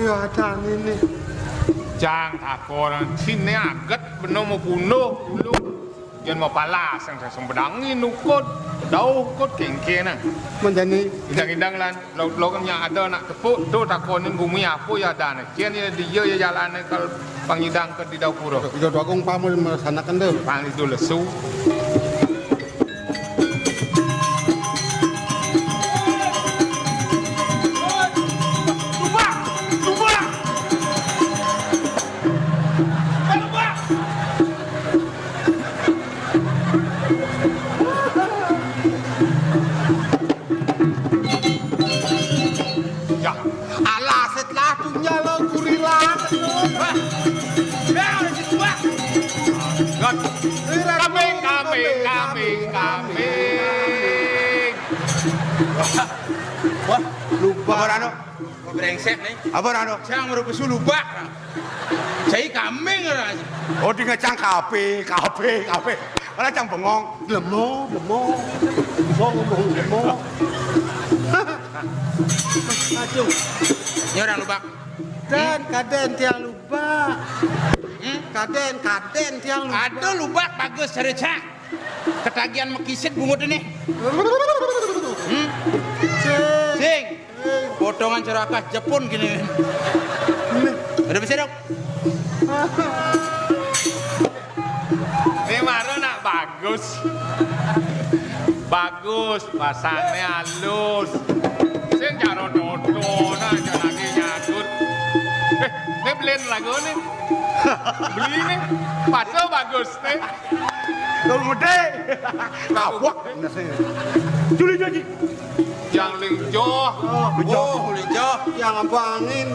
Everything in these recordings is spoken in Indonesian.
ya ada ini. Jang takonan sini aget bener mau bunuh dulu. Jangan mau palas yang saya sembedangin ukut. Tahu ukut kengkena. Menjadi Indang-indang lan lo kan yang ada nak tepuk tu takonin bumi apa ya ada nih. Kian ya dia ya jalan kalau pangidang ke di dapur. Yo aku pamul melaksanakan tuh. Pang itu lesu. Alah setelah dunia lo kurilan. Kambing. Wah, Lupa. apa Rano? Brengsek nih. Apa Rano? Saya merupakan lupa. Saya kambing orang. Oh, di ngecang kape. Mana cang bengong? Lemo. Lemo. Aduh. Ini orang lupa. Dan kaden tiang lupa. Kaden tiang lupa. Ada lupa bagus cerita. Ketagihan mekisit bungut ini. Sing. Potongan cerakas Jepun gini. Ada bisa dong? Ini mana nak bagus. Bagus, pasangnya halus. Sing jaro dodo nah jangan lagi nyakut. Ini beliin lagu nih. Beli nih. Padahal bagus nih. Tunggu deh. Kabuk. Juli jadi. Yang linjo. Oh, lijo. Yang apa angin.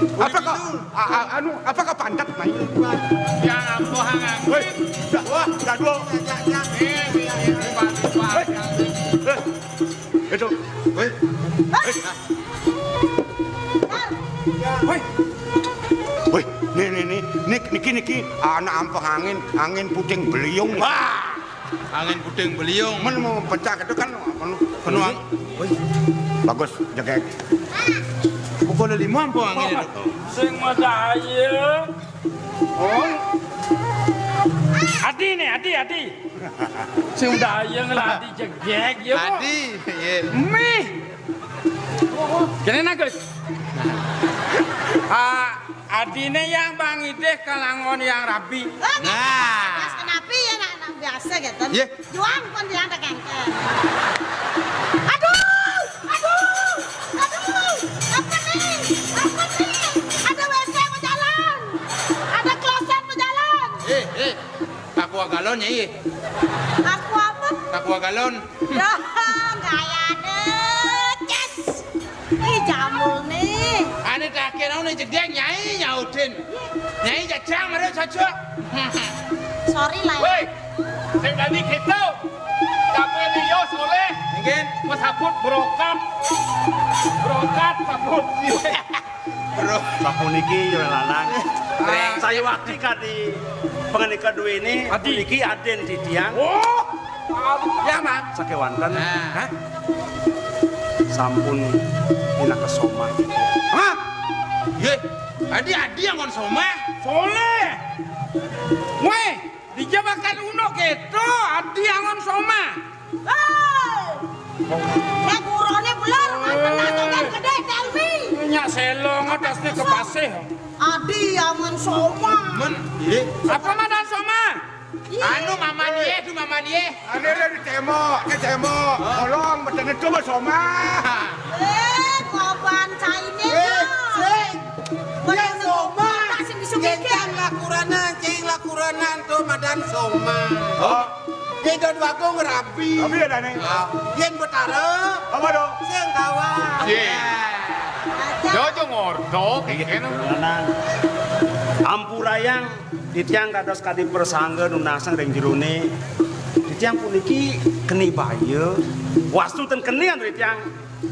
Apakah pantat main? Yang ambo hangang. Woi, wah, jadul. Ini lipat. Itu. Woi. Woi. Woi, niki anak ampang angin puting beliung. Wah. Angin puting beliung. Men mau pecah itu kan penuang. Woi. Bagus, jaga. Pukul 5 ampang angin itu. Sing madaya. Oh. Adi. Sing madaya ngeladi jegek ya. Adi, iya. Mih. Kene nagus. Adine yang Bang Ideh kalangon yang rapi. Nah. Mas kenapa ya anak biasa gitu? Iya. Juang pun dia ada kengkel. Aduh. Apa nih? Ada WC berjalan. Ada kloset berjalan. Aqua galon ya, iya. Aku apa? Aqua galon. Ya, gaya deh. Yes. Ih, jamul nih. Ane tak kira ane jegek nyai nyautin. Nyai jacang ada cocok. Sorry lah. Woi, sing tadi kita. Kamu dia soleh. Mungkin. Mas sabut brokat sabut. Bro. Bakun iki yo lanang. Breng. Saya waktu kadi pengenika dua ini Adi. iki aden di tiang Oh. Ya, Mak. sakewanten Hah? sampun ina kesoma. Hah? Ye, adi yang kon soma. Soleh. Weh, dijabakan uno keto adi angon soma. Hei, gurone belar. Kan gede, tell me. Nyak selong atasnya ke pasih. Adi aman soma. Men, ye. Apa madan soma? Anu mama dia. Anu dia di tembok. Tolong betulnya coba soma. Koban Chinese. Boleh soma. Kasih bisa bikin. Lakuranan tuh madan soma. Oh, Kita dua kong rapi. tapi ada nih. Yen betara. Apa dong? Sing kawan. Jojo ngordo kayaknya. Lanang ampurayang di tiang kados kadi persangga nunasang ring jerone. Di tiang puniki keni baye. Wastu ten keni di tiang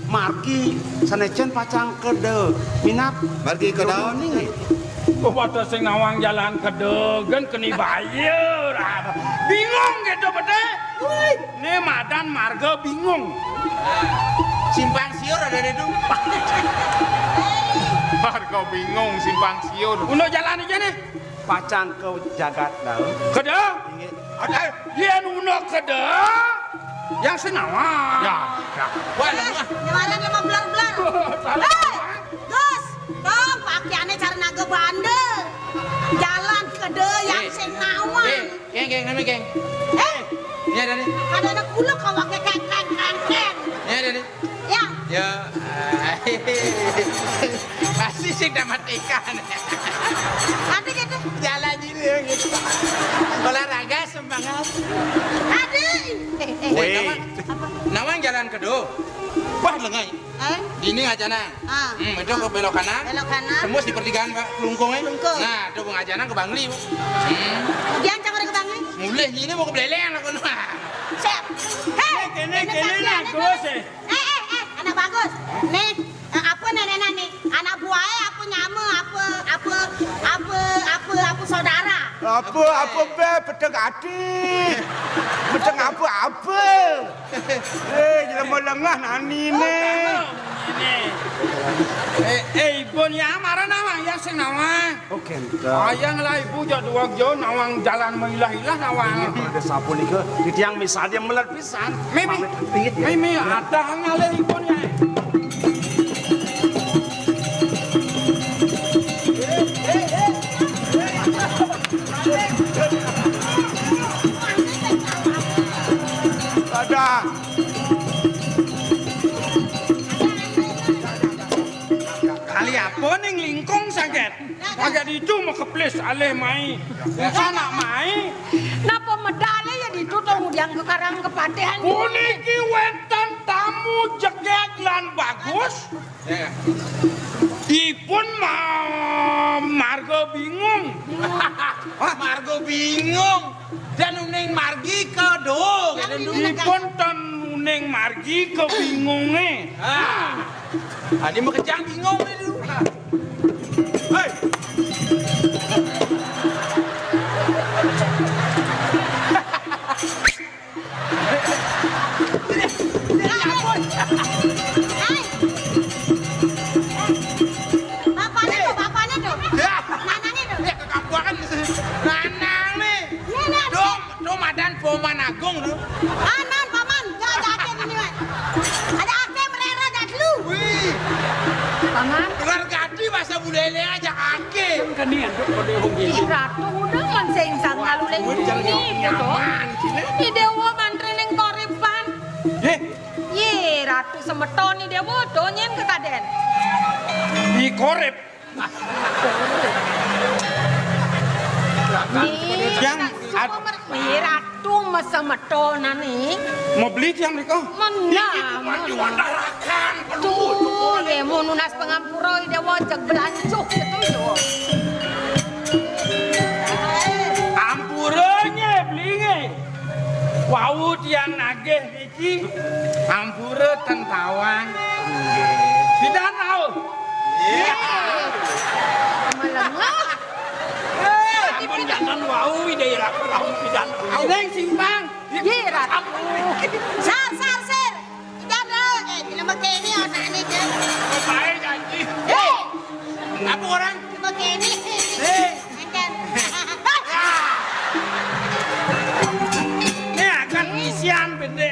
margi sanejan pacang kede minap Margi ke daun ini. Kepada sing nawang jalan kedegen keni bayar. Bingung gitu bete. Ini madan marga bingung. Simpang siur ada di itu. Marga bingung simpang siur. Untuk jalan aja nih. Pacang ke jagat dah. Keda. Ada. Dia untuk keda. Yang senawa. Ya, ya. Wah, Jalan sama belar-belar. Hei, Gus, dong pakaiannya cara naga bandel. Jalan kede yang senawang. Geng, nama geng. Ini ada nih. Ada anak gula kawak keng. Ini ada nih. Ya, Ya, pasti sih dapat ikan. ada gitu. Jalan dulu gitu. Olahraga semangat. Ada. Weh. Nawang jalan kedua. Wah, lengai. Ini aja nah. Itu ke belok kanan. Belok kanan. Tembus di pertigaan Pak, Lungkung. Lungkung. Nah, itu ngajana ke Bangli. Pak. Kemudian cakar ke tangan. Mulai ini mau ke Beleleng aku nah. Siap. Hei, Kene nak Gus. anak bagus. Nih, apa nenek nih? Anak buahnya aku nyama apa saudara. Apa be pedang ati. Pedang apa? Jelema lengah nani ne. Ibu ni amaran nawang yang senawa. Oke. Ayang lah ibu jauh dua jauh nawang jalan mengilah-ilah nawang. Ada sapu ni ke? Di tiang misal dia melat pisan. Mimi ada ngalir ibu ni. Ada. Kali apa nih lingkong sakit? Agak itu mau keples alih mai. Sana mai. Napa medale ya ditutup yang ke karang kepadean. Puniki wenten tamu jegek lan bagus. Ipun marga bingung. Margo bingung. Dan uning margi ke dong. Ipun tan uning margi kebingunge. Ini mau kejang bingung nih dulu. Hei. Bapaknya tuh. Nananya tuh. Kekampuan Nanang nih. Dong madan Poman Agung tuh. Anan paman, gak ada ake ini man. Ada ake merera dah dulu. Wih. Paman, Kelar gadi masa bulele aja ake. ratu udah man sengsang lalu lagi ini gitu. Ini dewa mantri neng koripan. Ye, ratu semeton ini dewa donyen kekaden. Di korep. Nih, ratu masa metonan nih. Mau beli tiang mereka? Tuh, ya mau nunas pengampuro dewa jak belancuk gitu itu. Ampuranya belinya. Wau tiang nageh iki. Ampura tentawang. Tidak tahu. Melengah. Ampun jangan wau ide ratu kamu tidak. Neng simpang. Ye, ratu. Sar. Tidak ada. Bila pakai ini otak ini je. Baik janji. Apa orang? Pakai ini. Engkan. Ini akan isian bende.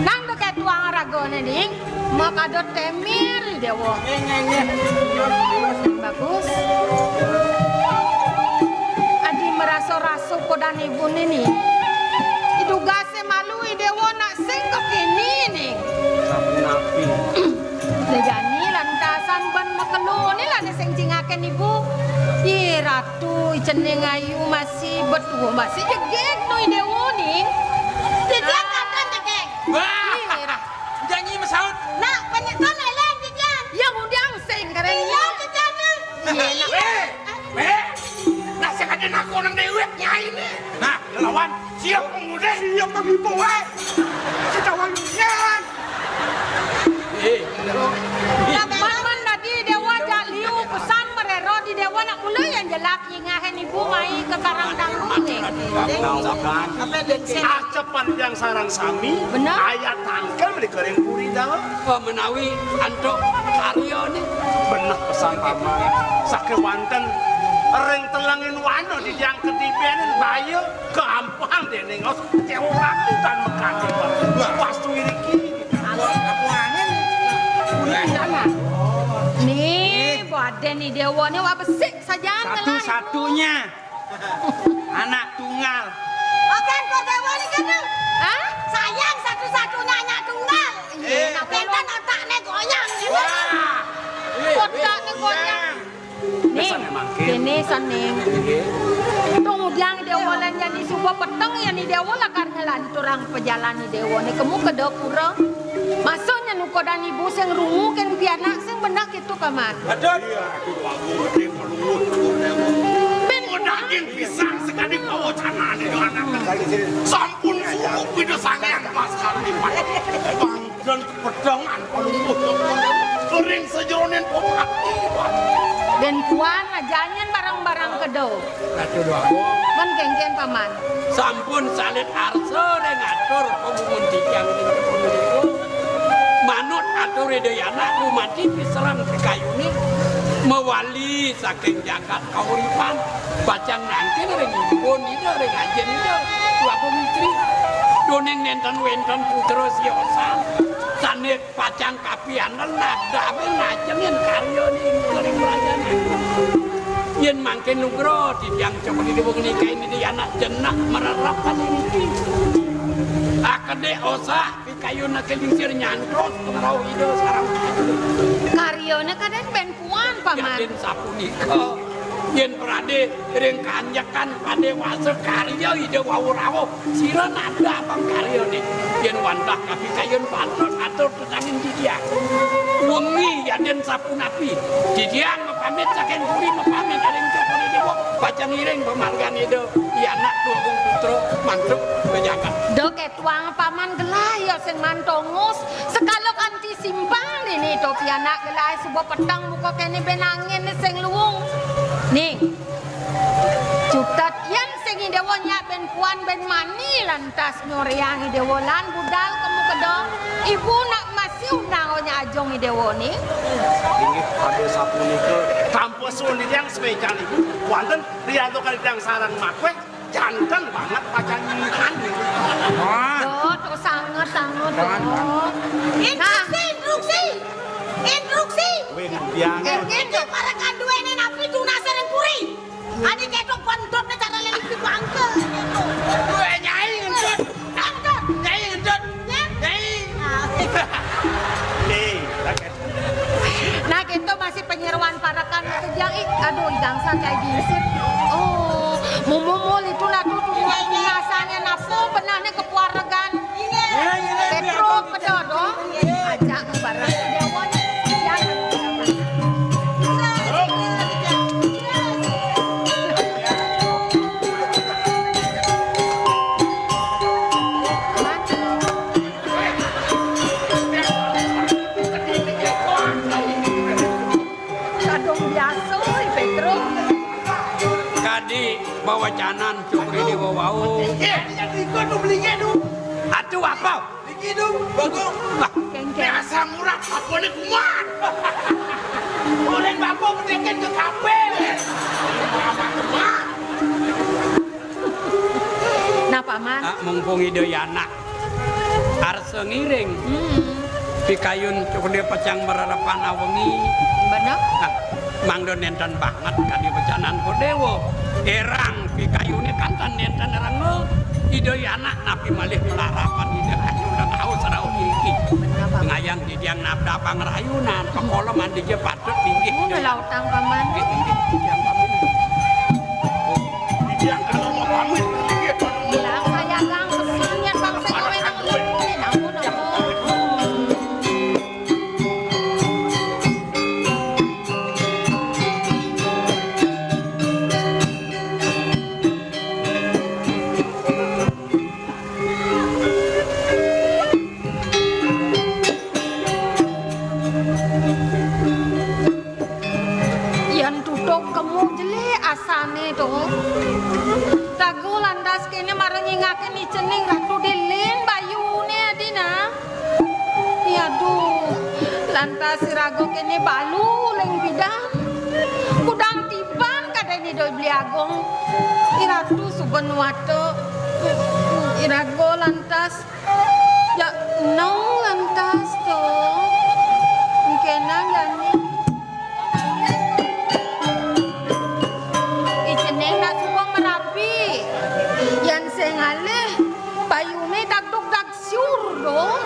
Nang dekat tuang ragone ning, maka do temir dewo. Bagus. Adi merasa-rasa kodan ibu ini. Diduga se malu dewo nak sing kekini ning. Sapu napi. Lejani lantasan ban makelo ni lah sing cingaken ibu. Ye ratu jeneng ayu masih betul masih jegek no dewo ning. Jegek kapan jegek? Wah. Janji masaut. Nak banyak kan lain jajan. Yang udah sing kareng ya jajan. Nah sekadar aku nang dewek nyai ni. Nah lawan siap pemuda siap pemimpin wae. Setawangnya. Man tadi dewa jaliu pesan merero di dewa nak mulai yang jelak ngahen ibu mai ke karang dangdut nih. Apa acepan yang sarang sami Bener. ayat tangkel beli goreng puri dah menawi antuk karya nih bener pesan paman sakit wanten reng telangin wano di yang ketibenin bayu gampang deh nengos cewek dan mekati wastu ini Nih, badan nih dewa nih wah besik saja satu-satunya anak tunggal. Oke, kok dewa ini kan? Hah? Sayang satu-satunya anak tunggal. Bentan otaknya goyang. Otak nih goyang. Nih, ini seneng. Tunggu diang dewa lan jadi sebuah peteng ya nih dewa lah karena lanturang pejalan nih dewa nih kamu ke dapur. Masuknya nuko dan ibu sing rungu kan pianak sing benak itu kaman. ada Ben daging pisang sekali bawa canan itu anak sampun suku pido sangean mas kali bangdan kepedangan pelumut kering sejeronin pemati dan puan ajanyan barang-barang kedo. Men genggen paman. Sampun salit arsa dan ngatur pemungun tiang manut atur Redayana umati piseram ke kayu ini mewali saking jagat kauripan bacang nangkin ring ibun itu ring ajen itu dua pemitri doneng nenten wenten putra siosan sanet pacang kapian nada ngajengin karyo nih kering rajan yen mangkin nugro tiang coba di bawah nikah ini dia anak jenak mererapan ini akade osah kayu nak kelingsir nyantros kemarau ide sarang Karyona kadang ben puan paman. yakin sapu nika yen prade ring kanjakan pade wase karya ide wawurawo sira nada bang karya ni yen wandah kapi kayun patot atur tetangin didiang wengi ya den sapu napi didiang mepamit saking buri mepamit aling cokon ide bacang iring pemargan ide iya anak tuang putra mantuk bejakan Doke tuang paman gelah ya sing mantongus sekalok anti simpang ini to pianak gelah sebuah petang muka kene benangin sing luwung. Nih. Cutat yang sing dewa nyak ben puan ben mani lantas nyoreang dewa lan budal kamu kedong. Ibu nak masih unang nya ajong dewa ni. ini pada sapu nika tanpa sulit yang spesial itu wanten rianto kali yang sarang makwe jantan banget pacannya kan Tuh sangat sangat. Instruksi. wing biang Itu para kanduwe ini napi tuna sering puri. Adi ketok bandotnya cara lelaki bangke. gue nyai ngendut nyai ngendut nyai nih rakyat Nah gitu masih penyeruan parakan itu jang aduh idangsan kayak diisir. Oh, mumumul itu lah tuh biasanya nafsu benahnya kepuaragan. Petro pedodo ajak ke barang dewan jangan. Kadung biasa Petro. kadi bawa canan cukri di bawau Yang ikut tu beli tu. atuh apa Lagi tu bagus. Kengkeng. Biasa murah apa ni kuat. Orang bapa berdekat ke kafe. Apa kuat? Nah paman. mumpung ide anak arse ngiring pikayun cukup dia pecang berharapan awengi Bener? mangdo nenten banget kadi becanan kodewo erang pikayune kantan nenten erang lo ide anak napi malih pelarapan ide ayu dan haus sarau iki Bener paman. ngayang di diang nabda pangrayunan pekola mandi je patut tinggi Udah lautang paman. diang pamit yang kalau mau pamit Bilang saya gang kesinian bangsa kowe nang lagi namun Yan tutok itu. Dagu landas kene marang ingaken icening ratu dilin bayune adina. Ya duh, lantas sirago kene balu leng bidang. Kudang tiban kadene doi beli agong. Iratu suben wato. Irago lantas ya nong lantas to. Kena gani. Iceneng nak subang merapi. Yang sengaleh bayune dagduk dag siur dong.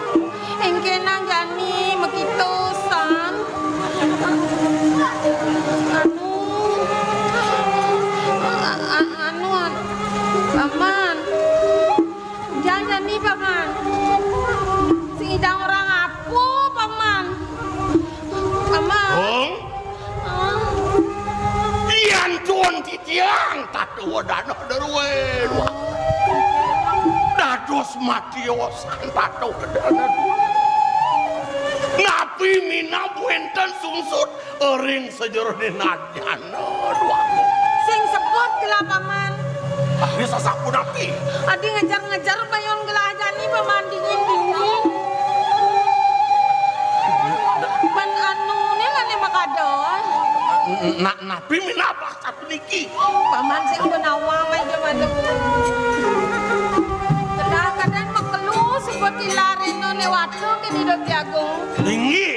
Engkena gani begitu san. Paman. Jangan nih paman. Si idang orang apu paman. Paman. Ian tuan titiang tatu wadana derwe. Dados matiosan tatu wadana. Napi mina buenten sungsut ering sejerone nadjana dua. Sing sebut gelah paman. Ahli sasapu napi. Adi ngejar-ngejar bayon gelah jani paman dingin-dingin. Ban anu ni lah ni makadon. Napi mina baksa peniki. Paman sing benawa may jemadu. Gelah kadang makelu seperti lari no lewatu kini do tiagung. Tinggi